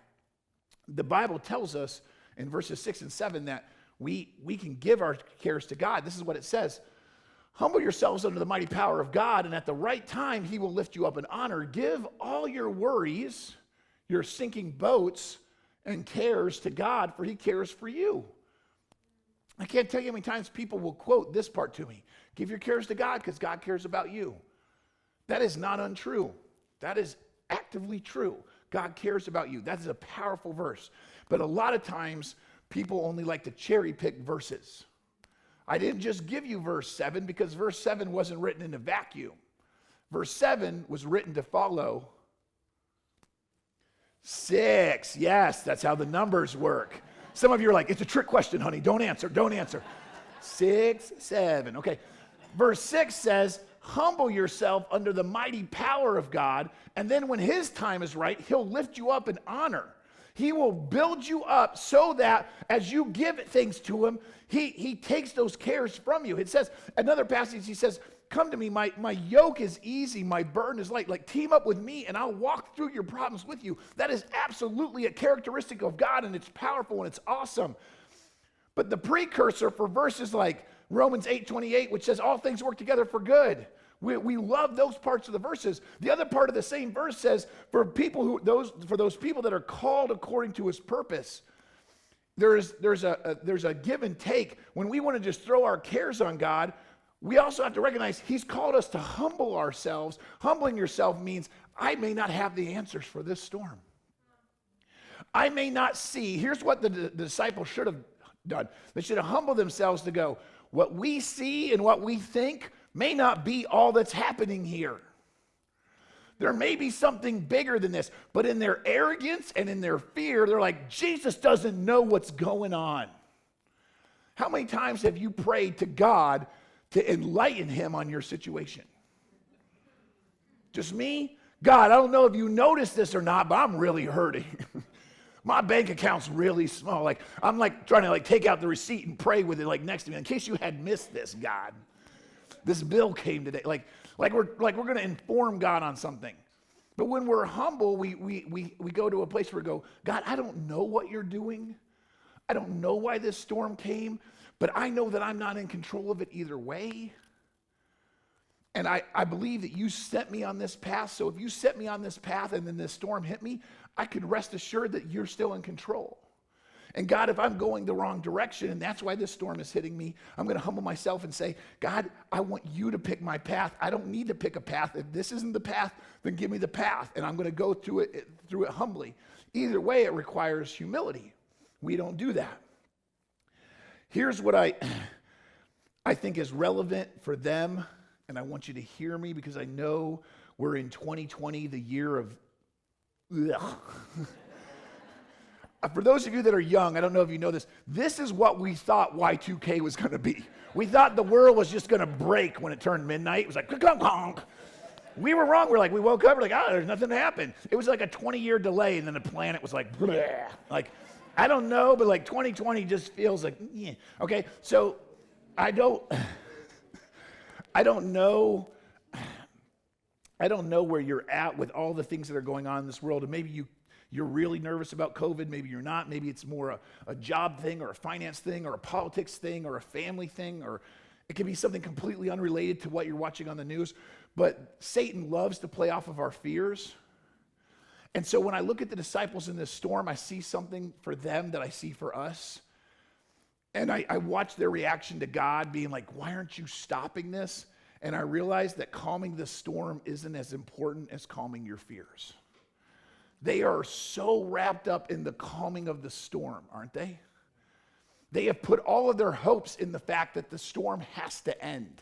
the Bible tells us in verses 6 and 7 that we can give our cares to God. This is what it says. Humble yourselves under the mighty power of God, and at the right time he will lift you up in honor. Give all your worries, your sinking boats, and cares to God, for he cares for you. I can't tell you how many times people will quote this part to me. Give your cares to God because God cares about you. That is not untrue. That is actively true. God cares about you. That is a powerful verse. But a lot of times, people only like to cherry pick verses. I didn't just give you verse 7 because verse 7 wasn't written in a vacuum. Verse 7 was written to follow 6. Yes, that's how the numbers work. Some of you are like, it's a trick question, honey. Don't answer. 6, 7. Okay. Verse 6 says, humble yourself under the mighty power of God, and then when his time is right, he'll lift you up in honor. He will build you up so that as you give things to him, he takes those cares from you. It says, another passage, he says, come to me, my yoke is easy, my burden is light. Like, team up with me and I'll walk through your problems with you. That is absolutely a characteristic of God, and it's powerful and it's awesome. But the precursor for verses like Romans 8:28, which says all things work together for good. We love those parts of the verses. The other part of the same verse says, for those people that are called according to his purpose. There's a give and take. When we want to just throw our cares on God, we also have to recognize he's called us to humble ourselves. Humbling yourself means I may not have the answers for this storm. I may not see. Here's what the disciples should have done. They should have humbled themselves to go, what we see and what we think may not be all that's happening here. There may be something bigger than this, but in their arrogance and in their fear, they're like, Jesus doesn't know what's going on. How many times have you prayed to God to enlighten him on your situation? Just me? God, I don't know if you noticed this or not, but I'm really hurting. My bank account's really small. Like, I'm like trying to like take out the receipt and pray with it like next to me in case you had missed this, God. This bill came today. Like we're going to inform God on something. But when we're humble, we go to a place where we go, God, I don't know what you're doing. I don't know why this storm came, but I know that I'm not in control of it either way. And I believe that you set me on this path. So if you set me on this path and then this storm hit me, I could rest assured that you're still in control. And God, if I'm going the wrong direction and that's why this storm is hitting me, I'm going to humble myself and say, God, I want you to pick my path. I don't need to pick a path. If this isn't the path, then give me the path. And I'm going to go through it humbly. Either way, it requires humility. We don't do that. Here's what I think is relevant for them, and I want you to hear me because I know we're in 2020, the year of For those of you that are young, I don't know if you know this, this is what we thought Y2K was going to be. We thought the world was just going to break when it turned midnight. It was like, conk. We were wrong. We woke up, we're like, there's nothing to happen. It was like a 20-year delay, and then the planet was like, bleh. Like, I don't know, but like 2020 just feels like, yeah. Okay, so I don't know where you're at with all the things that are going on in this world, and maybe you're really nervous about COVID, maybe you're not, maybe it's more a job thing or a finance thing or a politics thing or a family thing, or it could be something completely unrelated to what you're watching on the news, but Satan loves to play off of our fears. And so when I look at the disciples in this storm, I see something for them that I see for us. And I watch their reaction to God being like, why aren't you stopping this? And I realize that calming the storm isn't as important as calming your fears. They are so wrapped up in the calming of the storm, aren't they? They have put all of their hopes in the fact that the storm has to end.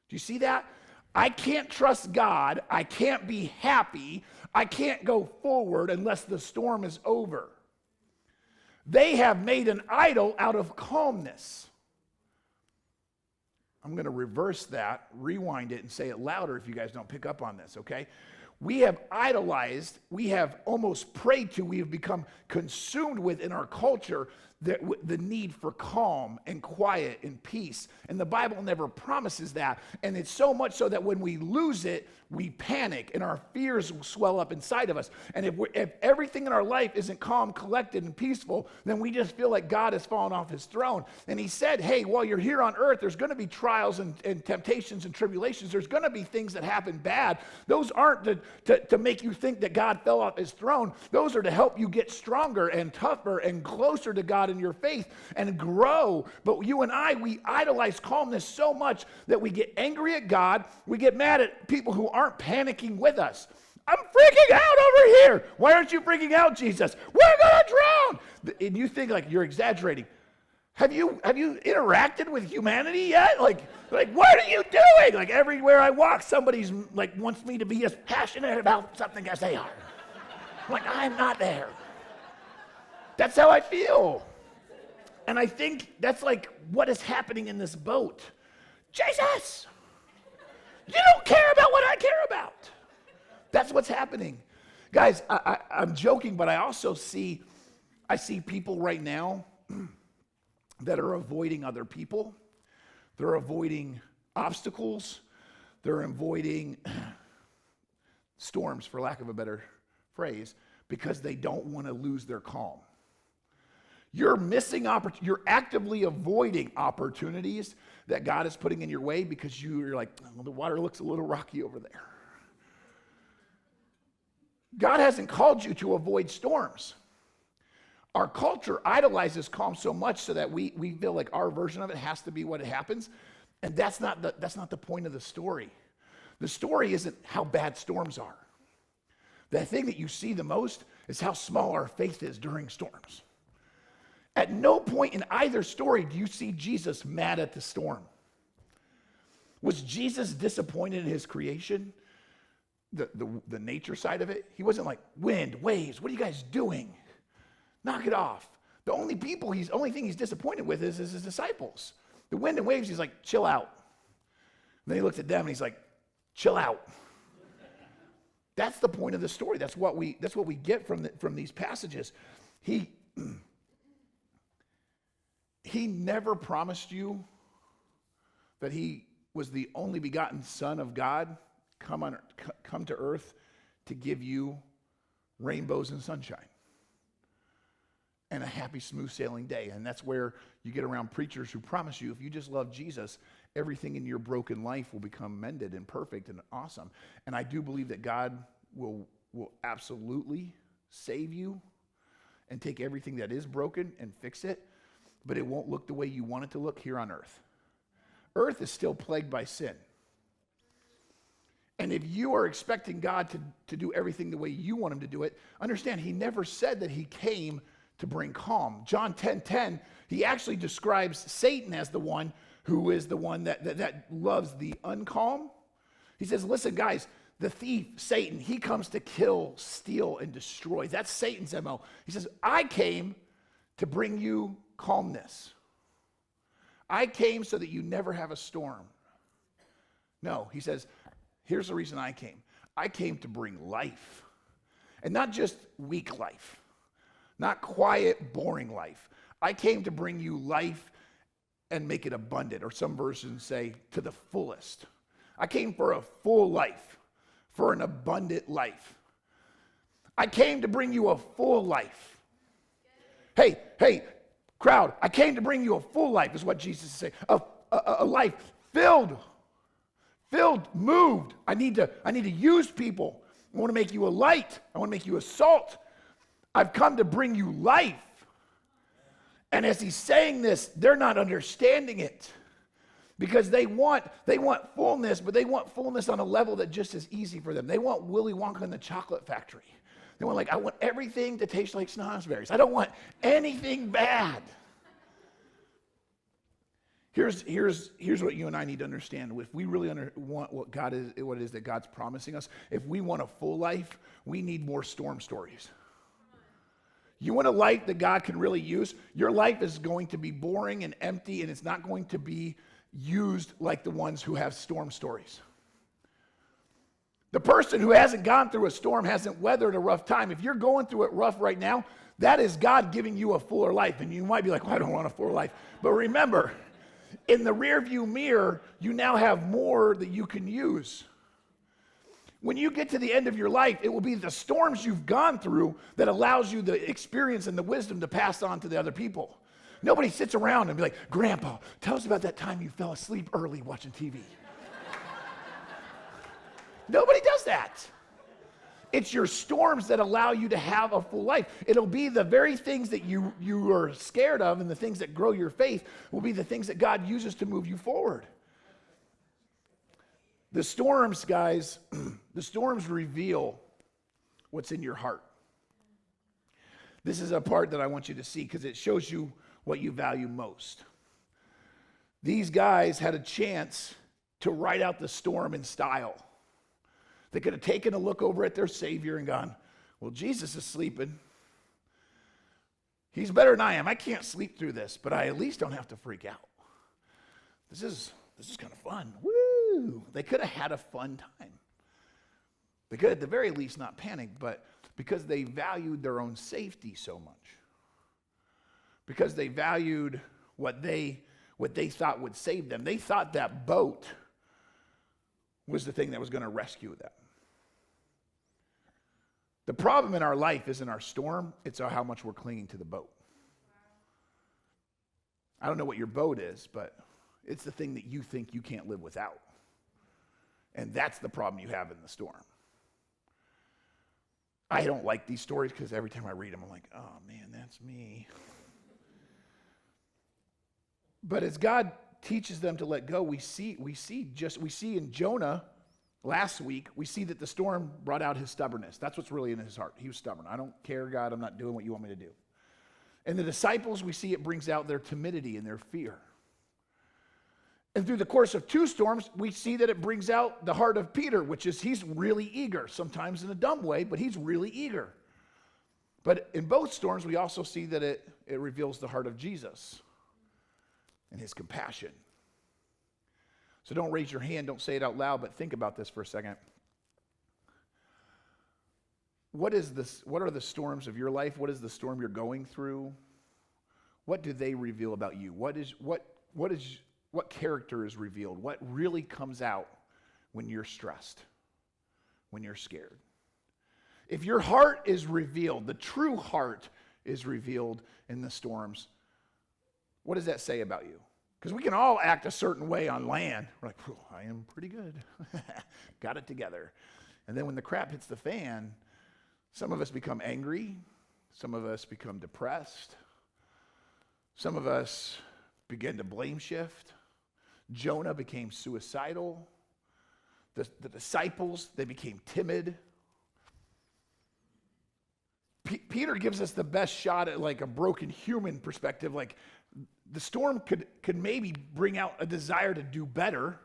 Do you see that? I can't trust God. I can't be happy. I can't go forward unless the storm is over. They have made an idol out of calmness. I'm going to reverse that, rewind it, and say it louder if you guys don't pick up on this, okay? We have idolized, we have almost prayed to, we have become consumed with in our culture the need for calm and quiet and peace. And the Bible never promises that. And it's so much so that when we lose it, we panic and our fears swell up inside of us. And if everything in our life isn't calm, collected, and peaceful, then we just feel like God has fallen off his throne. And he said, hey, while you're here on earth, there's going to be trials and temptations and tribulations. There's going to be things that happen bad. Those aren't to make you think that God fell off his throne. Those are to help you get stronger and tougher and closer to God in your faith and grow. But you and I, we idolize calmness so much that we get angry at God. We get mad at people who aren't panicking with us. I'm freaking out over here. Why aren't you freaking out, Jesus? We're going to drown. And you think like you're exaggerating. Have you interacted with humanity yet? Like what are you doing? Like everywhere I walk, somebody's like wants me to be as passionate about something as they are. Like I'm not there. That's how I feel. And I think that's like what is happening in this boat. Jesus, you don't care about what I care about. That's what's happening. Guys, I'm joking, but I also see people right now that are avoiding other people. They're avoiding obstacles. They're avoiding storms, for lack of a better phrase, because they don't want to lose their calm. You're you're actively avoiding opportunities that God is putting in your way because you're like, well, the water looks a little rocky over there. God hasn't called you to avoid storms. Our culture idolizes calm so much so that we feel like our version of it has to be what it happens. And that's not the point of the story. The story isn't how bad storms are. The thing that you see the most is how small our faith is during storms. At no point in either story do you see Jesus mad at the storm. Was Jesus disappointed in his creation? The nature side of it? He wasn't like, wind, waves, what are you guys doing? Knock it off. The only thing he's disappointed with is his disciples. The wind and waves, he's like, chill out. And then he looks at them and he's like, chill out. That's the point of the story. That's what we get from these passages. He never promised you that he was the only begotten Son of God come to earth to give you rainbows and sunshine and a happy, smooth sailing day. And that's where you get around preachers who promise you if you just love Jesus, everything in your broken life will become mended and perfect and awesome. And I do believe that God will absolutely save you and take everything that is broken and fix it, but it won't look the way you want it to look here on earth. Earth is still plagued by sin. And if you are expecting God to do everything the way you want him to do it, understand he never said that he came to bring calm. John 10:10, he actually describes Satan as the one who is the one that loves the uncalm. He says, listen, guys, the thief, Satan, he comes to kill, steal, and destroy. That's Satan's MO. He says, I came to bring you calmness. I came so that you never have a storm. No, he says, here's the reason I came. I came to bring life. And not just weak life. Not quiet, boring life. I came to bring you life and make it abundant. Or some versions say, to the fullest. I came for a full life. For an abundant life. I came to bring you a full life. Hey, crowd, I came to bring you a full life, is what Jesus is saying. A life filled, moved. I need to use people. I want to make you a light. I want to make you a salt. I've come to bring you life. And as he's saying this, they're not understanding it. Because they want fullness, but they want fullness on a level that just is easy for them. They want Willy Wonka in the chocolate factory. They want I want everything to taste like snozberries. I don't want anything bad. Here's what you and I need to understand. If we really want what it is that God's promising us, if we want a full life, we need more storm stories. You want a life that God can really use? Your life is going to be boring and empty, and it's not going to be used like the ones who have storm stories. The person who hasn't gone through a storm, hasn't weathered a rough time. If you're going through it rough right now, that is God giving you a fuller life. And you might be like, well, I don't want a fuller life. But remember, in the rearview mirror, you now have more that you can use. When you get to the end of your life, it will be the storms you've gone through that allows you the experience and the wisdom to pass on to the other people. Nobody sits around and be like, Grandpa, tell us about that time you fell asleep early watching TV. Nobody does that. It's your storms that allow you to have a full life. It'll be the very things that you are scared of, and the things that grow your faith will be the things that God uses to move you forward. The storms, guys, the storms reveal what's in your heart. This is a part that I want you to see because it shows you what you value most. These guys had a chance to ride out the storm in style. They could have taken a look over at their Savior and gone, well, Jesus is sleeping. He's better than I am. I can't sleep through this, but I at least don't have to freak out. This is kind of fun. Woo! They could have had a fun time. They could at the very least not panic, but because they valued their own safety so much, because they valued what they thought would save them, they thought that boat was the thing that was going to rescue them. The problem in our life isn't our storm, it's how much we're clinging to the boat. I don't know what your boat is, but it's the thing that you think you can't live without. And that's the problem you have in the storm. I don't like these stories because every time I read them, I'm like, oh man, that's me. But as God teaches them to let go, we see in Jonah last week, we see that the storm brought out his stubbornness. That's what's really in his heart. He was stubborn. I don't care, God, I'm not doing what you want me to do. And the disciples, we see it brings out their timidity and their fear. And through the course of two storms, we see that it brings out the heart of Peter, which is he's really eager, sometimes in a dumb way, but he's really eager. But in both storms, we also see that it reveals the heart of Jesus and his compassion. So don't raise your hand, don't say it out loud, but think about this for a second. What are the storms of your life? What is the storm you're going through? What do they reveal about you? What character is revealed? What really comes out when you're stressed, when you're scared? If your heart is revealed, the true heart is revealed in the storms, what does that say about you? Because we can all act a certain way on land. We're like, I am pretty good. Got it together. And then when the crap hits the fan, some of us become angry. Some of us become depressed. Some of us begin to blame shift. Jonah became suicidal. The disciples, they became timid. Peter gives us the best shot at like a broken human perspective. Like the storm could maybe bring out a desire to do better.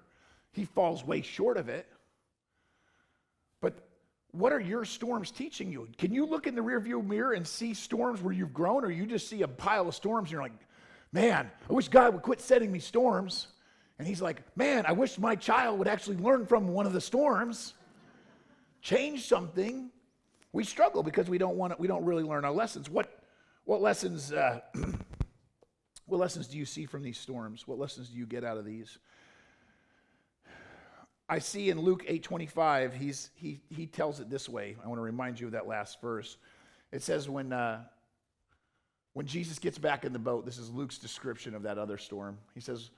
He falls way short of it. But what are your storms teaching you? Can you look in the rearview mirror and see storms where you've grown, or you just see a pile of storms and you're like, man, I wish God would quit sending me storms. And he's like, man, I wish my child would actually learn from one of the storms. Change something. We struggle because we don't really learn our lessons. What lessons do you see from these storms? What lessons do you get out of these? I see in Luke 8:25, he tells it this way. I want to remind you of that last verse. It says when Jesus gets back in the boat, this is Luke's description of that other storm. He says,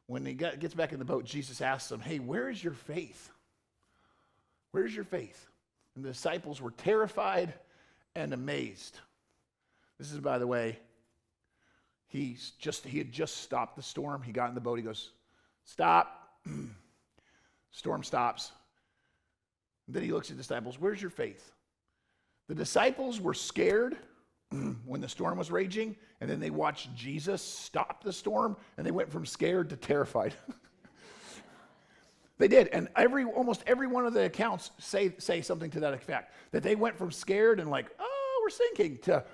when he gets back in the boat, Jesus asks him, hey, where is your faith? Where is your faith? And the disciples were terrified and amazed. This is, by the way, he had just stopped the storm. He got in the boat. He goes, stop. Storm stops. And then he looks at the disciples. Where's your faith? The disciples were scared when the storm was raging, and then they watched Jesus stop the storm, and they went from scared to terrified. They did, and almost every one of the accounts say something to that effect, that they went from scared and like, oh, we're sinking, to,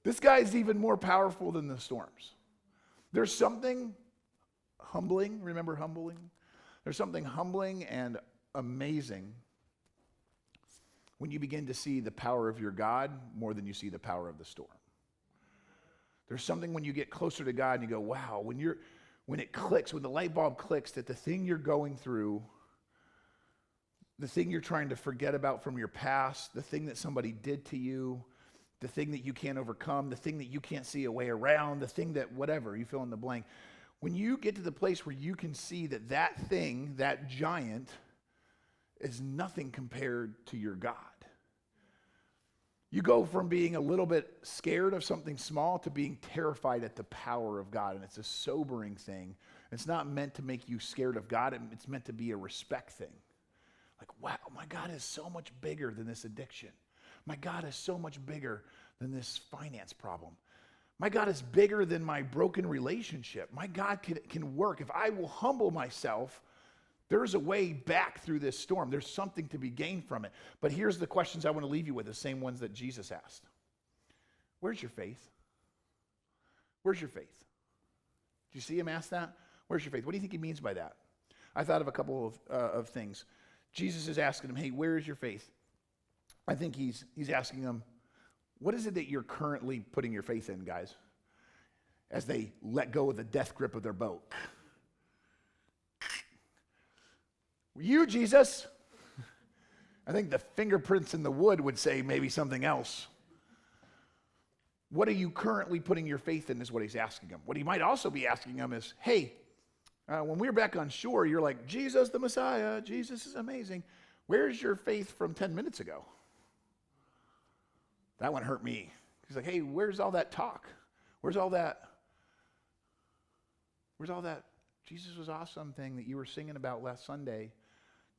This guy is even more powerful than the storms. There's something humbling. Remember humbling? There's something humbling and amazing when you begin to see the power of your God more than you see the power of the storm. There's something when you get closer to God and you go, wow, when it clicks, when the light bulb clicks that the thing you're going through, the thing you're trying to forget about from your past, the thing that somebody did to you, the thing that you can't overcome, the thing that you can't see a way around, the thing that whatever, you fill in the blank. When you get to the place where you can see that that thing, that giant, is nothing compared to your God. You go from being a little bit scared of something small to being terrified at the power of God, and it's a sobering thing. It's not meant to make you scared of God, it's meant to be a respect thing. Like, wow, my God is so much bigger than this addiction. My God is so much bigger than this finance problem. My God is bigger than my broken relationship. My God can work. If I will humble myself, there's a way back through this storm. There's something to be gained from it. But here's the questions I want to leave you with, the same ones that Jesus asked. Where's your faith? Where's your faith? Did you see him ask that? Where's your faith? What do you think he means by that? I thought of a couple of things. Jesus is asking him, hey, where is your faith? I think he's asking them, what is it that you're currently putting your faith in, guys, as they let go of the death grip of their boat? You, Jesus. I think the fingerprints in the wood would say maybe something else. What are you currently putting your faith in is what he's asking him. What he might also be asking him is, hey, when we were back on shore, you're like, Jesus the Messiah, Jesus is amazing. Where's your faith from 10 minutes ago? That one hurt me. He's like, hey, where's all that talk? Where's all that Jesus was awesome thing that you were singing about last Sunday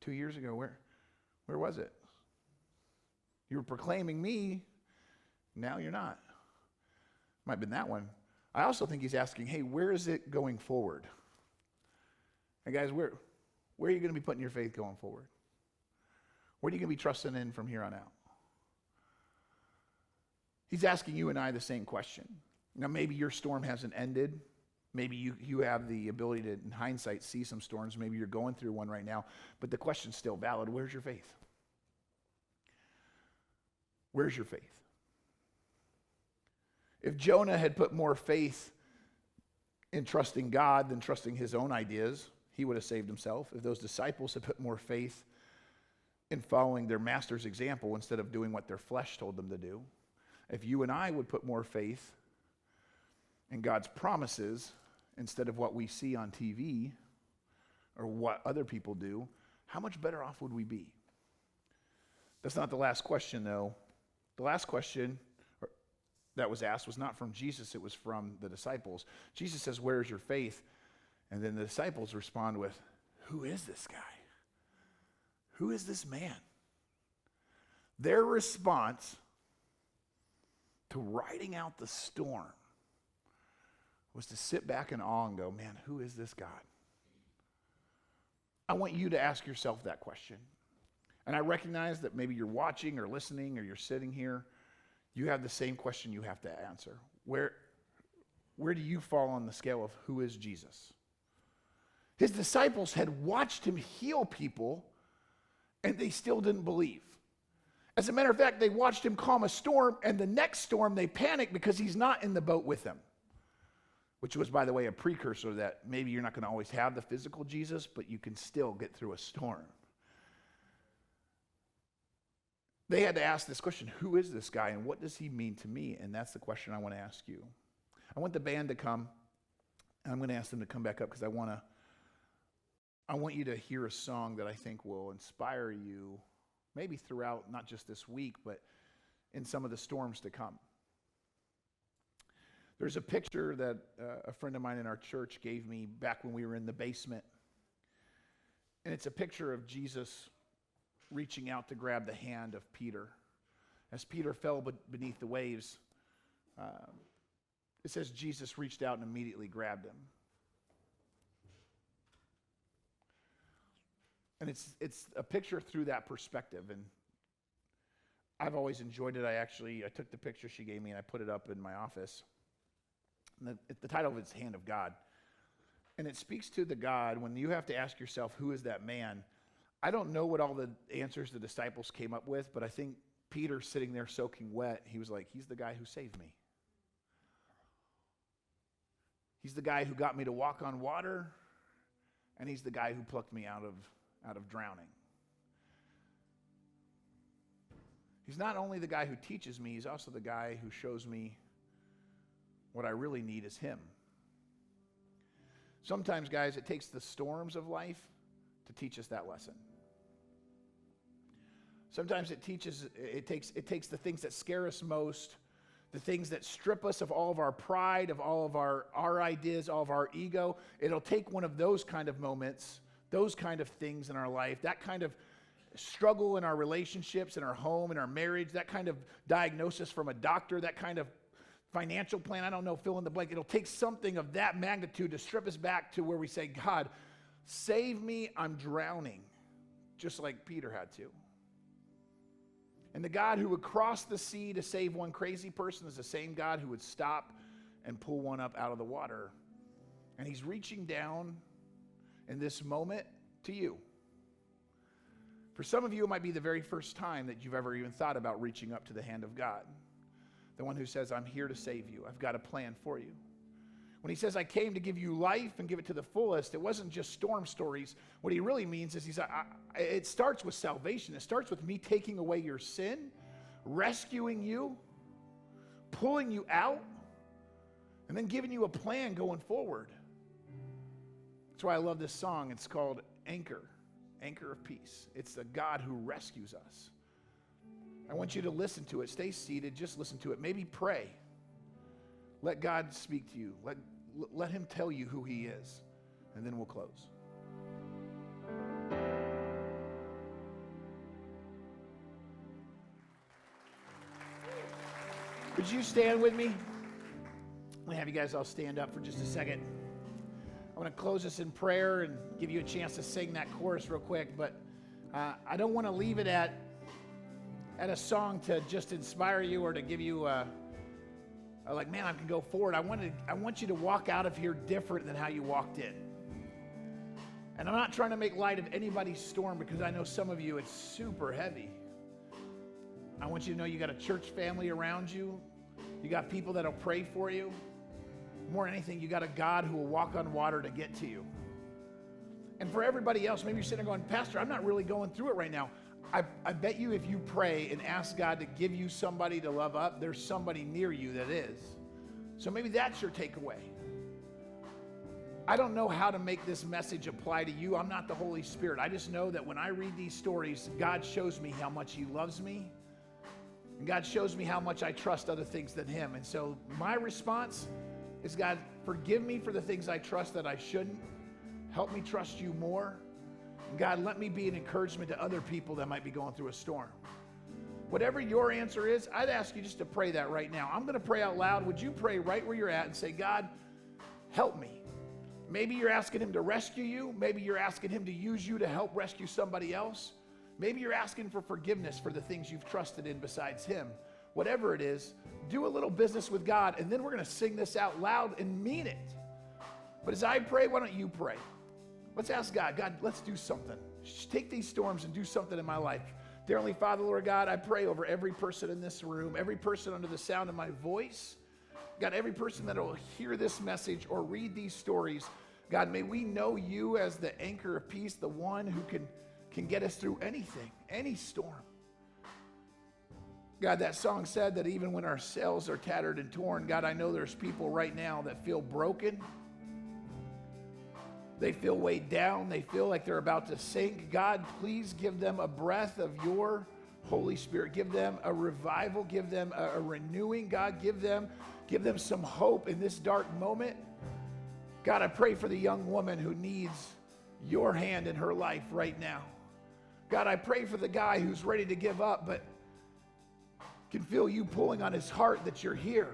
2 years ago? Where was it? You were proclaiming me, now you're not. Might have been that one. I also think he's asking, hey, where is it going forward? Hey guys, where are you going to be putting your faith going forward? What are you going to be trusting in from here on out? He's asking you and I the same question. Now, maybe your storm hasn't ended. Maybe you have the ability to, in hindsight, see some storms. Maybe you're going through one right now. But the question's still valid. Where's your faith? Where's your faith? If Jonah had put more faith in trusting God than trusting his own ideas, he would have saved himself. If those disciples had put more faith in following their master's example instead of doing what their flesh told them to do, if you and I would put more faith in God's promises instead of what we see on TV or what other people do, how much better off would we be? That's not the last question, though. The last question that was asked was not from Jesus, it was from the disciples. Jesus says, where is your faith? And then the disciples respond with, who is this guy? Who is this man? Their response to riding out the storm was to sit back in awe and go, man, who is this God? I want you to ask yourself that question. And I recognize that maybe you're watching or listening or you're sitting here. You have the same question you have to answer. Where do you fall on the scale of who is Jesus? His disciples had watched him heal people, and they still didn't believe. As a matter of fact, they watched him calm a storm, and the next storm they panicked because he's not in the boat with them. Which was, by the way, a precursor that maybe you're not going to always have the physical Jesus, but you can still get through a storm. They had to ask this question, who is this guy and what does he mean to me? And that's the question I want to ask you. I want the band to come, and I'm going to ask them to come back up because I want you to hear a song that I think will inspire you maybe throughout, not just this week, but in some of the storms to come. There's a picture that a friend of mine in our church gave me back when we were in the basement. And it's a picture of Jesus reaching out to grab the hand of Peter. As Peter fell beneath the waves, it says Jesus reached out and immediately grabbed him. And it's a picture through that perspective. And I've always enjoyed it. I took the picture she gave me and I put it up in my office. And the title of it is Hand of God. And it speaks to the God when you have to ask yourself, who is that man? I don't know what all the answers the disciples came up with, but I think Peter sitting there soaking wet, he was like, he's the guy who saved me. He's the guy who got me to walk on water, and he's the guy who plucked me out of drowning. He's not only the guy who teaches me, he's also the guy who shows me what I really need is him. Sometimes, guys, it takes the storms of life to teach us that lesson. Sometimes it takes the things that scare us most, the things that strip us of all of our pride, of all of our ideas, all of our ego. It'll take one of those kind of moments, those kind of things in our life, that kind of struggle in our relationships, in our home, in our marriage, that kind of diagnosis from a doctor, that kind of financial plan, I don't know, fill in the blank. It'll take something of that magnitude to strip us back to where we say, God, save me, I'm drowning, just like Peter had to. And the God who would cross the sea to save one crazy person is the same God who would stop and pull one up out of the water. And he's reaching down in this moment to you. For some of you, it might be the very first time that you've ever even thought about reaching up to the hand of God. The one who says, I'm here to save you. I've got a plan for you. When he says, I came to give you life and give it to the fullest, it wasn't just storm stories. What he really means is it starts with salvation. It starts with me taking away your sin, rescuing you, pulling you out, and then giving you a plan going forward. That's why I love this song. It's called Anchor of Peace. It's the God who rescues us. I want you to listen to it. Stay seated. Just listen to it. Maybe pray. Let God speak to you. Let him tell you who he is. And then we'll close. Would you stand with me? I'm going to have you guys all stand up for just a second. I want to close this in prayer and give you a chance to sing that chorus real quick, but I don't want to leave it at a song to just inspire you or to give you like, man, I can go forward. I want you to walk out of here different than how you walked in. And I'm not trying to make light of anybody's storm because I know some of you, it's super heavy. I want you to know you got a church family around you. You got people that'll pray for you. More than anything, you got a God who will walk on water to get to you. And for everybody else, maybe you're sitting there going, Pastor, I'm not really going through it right now. I bet you if you pray and ask God to give you somebody to love up, there's somebody near you that is. So maybe that's your takeaway. I don't know how to make this message apply to you. I'm not the Holy Spirit. I just know that when I read these stories, God shows me how much he loves me. And God shows me how much I trust other things than him. And so my response is, God, forgive me for the things I trust that I shouldn't. Help me trust you more. God, let me be an encouragement to other people that might be going through a storm. Whatever your answer is, I'd ask you just to pray that right now. I'm going to pray out loud. Would you pray right where you're at and say, God, help me. Maybe you're asking him to rescue you. Maybe you're asking him to use you to help rescue somebody else. Maybe you're asking for forgiveness for the things you've trusted in besides him. Whatever it is, do a little business with God, and then we're going to sing this out loud and mean it. But as I pray, why don't you pray? Let's ask God, let's do something. Take these storms and do something in my life. Dear Heavenly Father, Lord God, I pray over every person in this room, every person under the sound of my voice. God, every person that will hear this message or read these stories, God, may we know you as the anchor of peace, the one who can get us through anything, any storm. God, that song said that even when our sails are tattered and torn, God, I know there's people right now that feel broken. They feel weighed down. They feel like they're about to sink. God, please give them a breath of your Holy Spirit. Give them a revival. Give them a renewing. God, give them some hope in this dark moment. God, I pray for the young woman who needs your hand in her life right now. God, I pray for the guy who's ready to give up but can feel you pulling on his heart that you're here.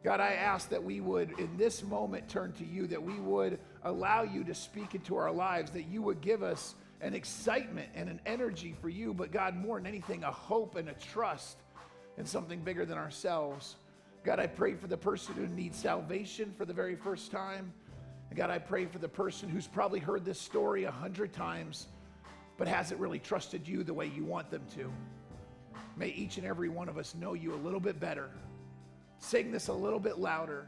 God, I ask that we would, in this moment, turn to you, that we would allow you to speak into our lives, that you would give us an excitement and an energy for you, but God, more than anything, a hope and a trust in something bigger than ourselves. God, I pray for the person who needs salvation for the very first time. And God, I pray for the person who's probably heard this story 100 times, but hasn't really trusted you the way you want them to. May each and every one of us know you a little bit better, sing this a little bit louder,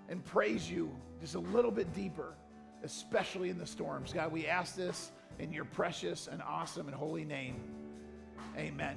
and praise you just a little bit deeper, especially in the storms. God, we ask this in your precious and awesome and holy name. Amen.